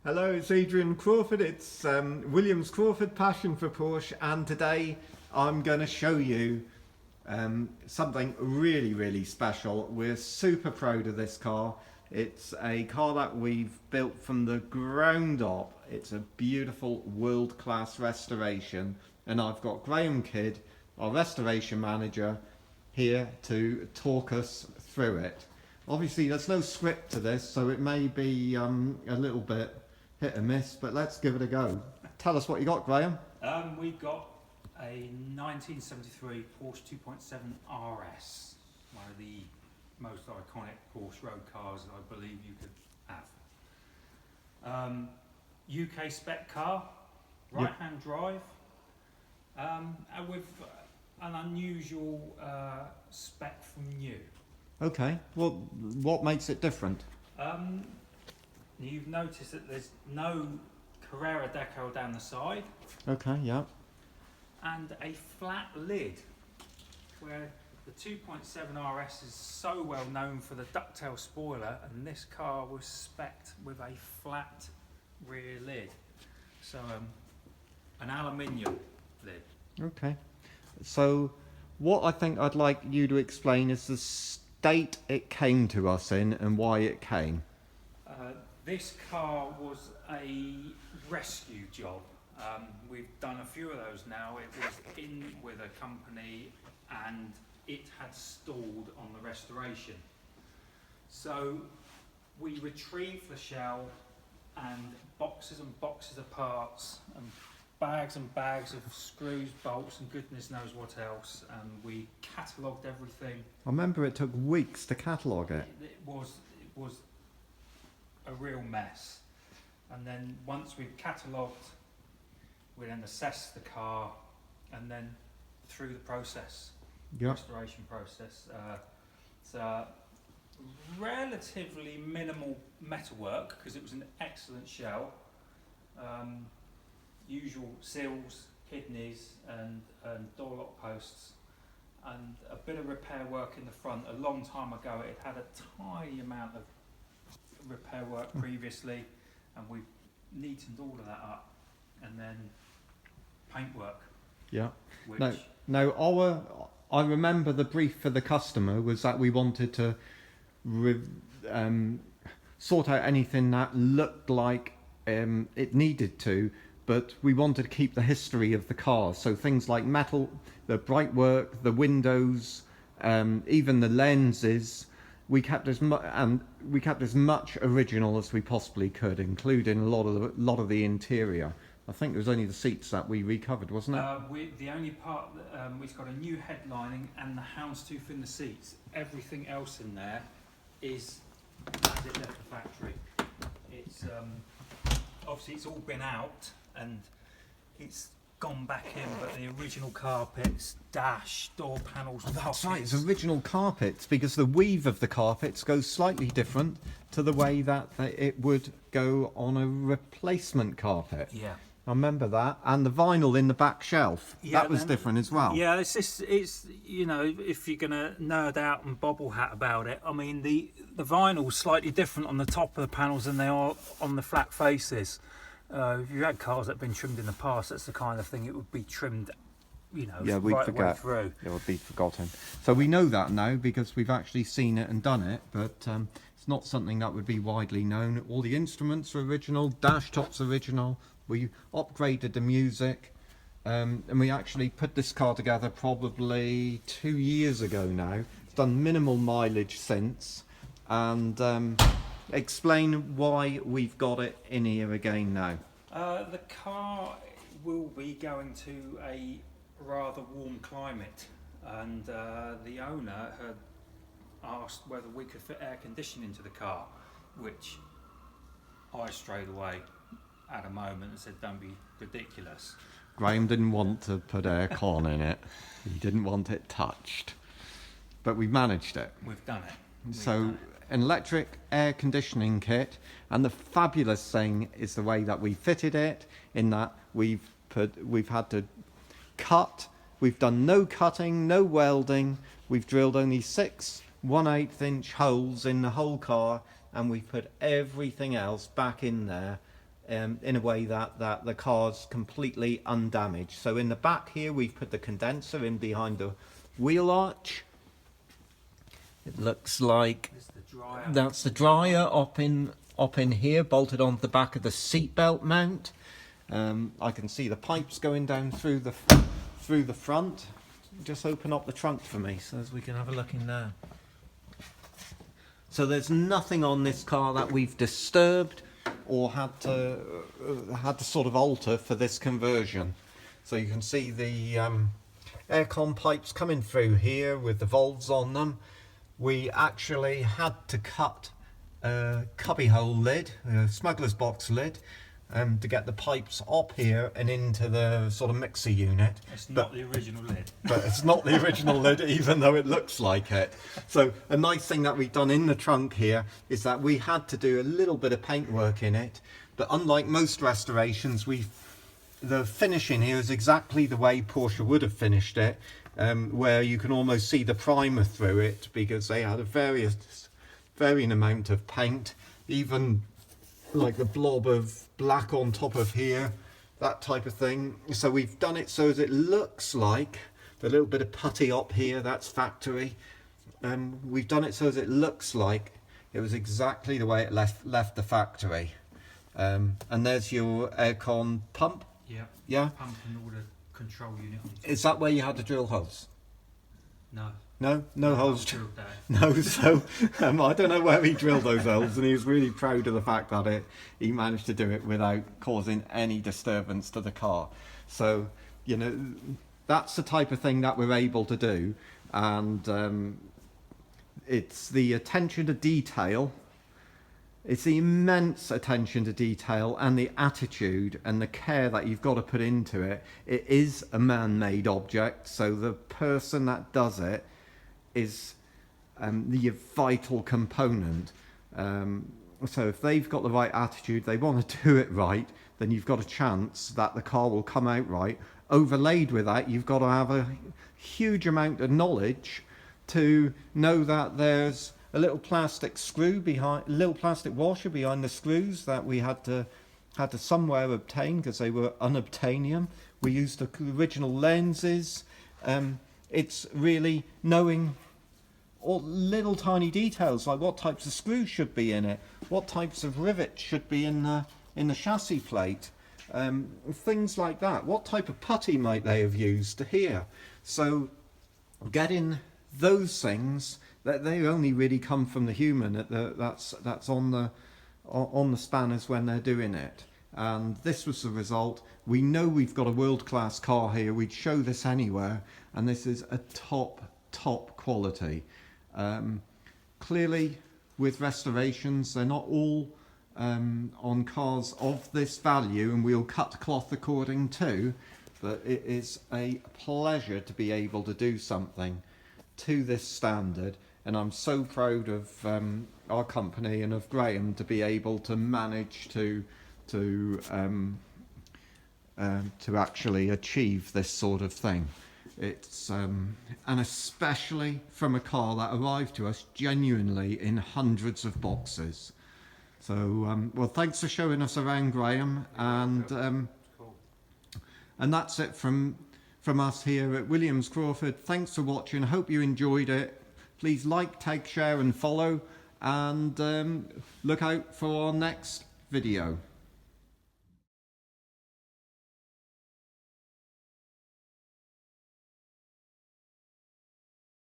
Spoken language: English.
Hello, it's Adrian Crawford. It's Williams Crawford, Passion for Porsche, and today I'm going to show you something really special. We're super proud of this car. It's a car that we've built from the ground up. It's a beautiful world-class restoration, and I've got Graham Kidd, our restoration manager, here to talk us through it. Obviously there's no script to this, so it may be a little bit hit and miss, but let's give it a go. Tell us what you got, Graham. We've got a 1973 Porsche 2.7 RS, one of the most iconic Porsche road cars that I believe you could have. UK spec car, right-hand drive, and with an unusual spec from new. Okay, well, what makes it different? You've noticed that there's no Carrera decal down the side. Okay, yeah. And a flat lid, where the 2.7 RS is so well known for the ducktail spoiler, and this car was spec'd with a flat rear lid. So an aluminium lid. Okay, so what I think I'd like you to explain is the state it came to us in and why it came. This car was a rescue job. We've done a few of those now. It was in with a company and it had stalled on the restoration. So we retrieved the shell and boxes of parts and bags of screws, bolts and goodness knows what else, and we catalogued everything. I remember it took weeks to catalogue it. It was a real mess. And then once we've catalogued, we then assessed the car, and then through the process, Yep. restoration process. It's relatively minimal metalwork because it was an excellent shell. Usual seals, kidneys, and door lock posts, and a bit of repair work in the front. A long time ago, it had a tiny amount of repair work previously, and we neatened all of that up, and then paintwork. Yeah. Which I remember the brief for the customer was that we wanted to sort out anything that looked like it needed to, but we wanted to keep the history of the car. So things like metal, the bright work, the windows, even the lenses. We kept as much original as we possibly could, including a lot of the interior. I think it was only the seats that we recovered, wasn't it? The only part that we've got a new headlining and the houndstooth in the seats. Everything else in there is as it left the factory. It's obviously it's all been out and it's gone back in, but the original carpets, dash, door panels, That's right, it's original carpets, because the weave of the carpets goes slightly different to the way that it would go on a replacement carpet. Yeah. I remember that, and the vinyl in the back shelf, Yeah, that was different as well. Yeah, it's you know, if you're gonna nerd out and bobble hat about it, I mean the vinyl's slightly different on the top of the panels than they are on the flat faces. If you had cars that have been trimmed in the past, that's the kind of thing it would be trimmed, you know, Yeah, right away through. It would be forgotten. So we know that now because we've actually seen it and done it, but it's not something that would be widely known. All the instruments are original, dash tops original. We upgraded the music, and we actually put this car together probably 2 years ago now. It's done minimal mileage since, and explain why we've got it in here again now. The car will be going to a rather warm climate, and the owner had asked whether we could fit air conditioning into the car, which I straight away at a moment and said, don't be ridiculous. Graham didn't want to put aircon in it. He didn't want it touched. But we managed it. We've done it. So an electric air conditioning kit, and the fabulous thing is the way that we fitted it, in that we've had to cut. We've done no cutting, no welding. We've drilled only 6 1/8 inch holes in the whole car, and we put everything else back in there in a way that the car's completely undamaged. So in the back here we've put the condenser in behind the wheel arch. It looks like that's the dryer up in here, bolted onto the back of the seatbelt mount. I can see the pipes going down through the front. Just open up the trunk for me so as we can have a look in there. So there's nothing on this car that we've disturbed or had to sort of alter for this conversion. So you can see the aircon pipes coming through here with the valves on them. We actually had to cut a cubbyhole lid, a smuggler's box lid, to get the pipes up here and into the sort of mixer unit. It's not the original lid. But it's not the original lid, even though it looks like it. So a nice thing that we've done in the trunk here is that we had to do a little bit of paintwork in it, but unlike most restorations, the finish in here is exactly the way Porsche would have finished it, where you can almost see the primer through it, because they had a varying amount of paint, even like the blob of black on top of here, that type of thing. So we've done it so as it looks like the little bit of putty up here, that's factory. We've done it so as it looks like it was exactly the way it left the factory. And there's your aircon pump. Yeah. Yeah. Pump and all the control unit. Is that where you had to drill holes? No. No holes. Drilled there. No, so I don't know where he drilled those holes, and he was really proud of the fact that he managed to do it without causing any disturbance to the car. So, you know, that's the type of thing that we're able to do, and it's the attention to detail. It's the immense attention to detail and the attitude and the care that you've got to put into it. It is a man-made object, so the person that does it is the vital component. So if they've got the right attitude, they want to do it right, then you've got a chance that the car will come out right. Overlaid with that, you've got to have a huge amount of knowledge to know that there's a little plastic screw behind, a little plastic washer behind the screws that we had to somewhere obtain because they were unobtainium. We used the original lenses. It's really knowing all little tiny details, like what types of screws should be in it, what types of rivets should be in the chassis plate, things like that. What type of putty might they have used here? So getting those things, that they only really come from the human that's on the spanners when they're doing it. And this was the result. We know we've got a world-class car here. We'd show this anywhere, and this is a top quality. Clearly, with restorations, they're not all on cars of this value, and we'll cut cloth according to, but it is a pleasure to be able to do something to this standard, and I'm so proud of our company and of Graham to be able to manage to actually achieve this sort of thing. It's and especially from a car that arrived to us genuinely in hundreds of boxes. So well, thanks for showing us around, Graham, and that's it from us here at Williams Crawford. Thanks for watching. Hope you enjoyed it. Please like, tag, share and follow, and look out for our next video.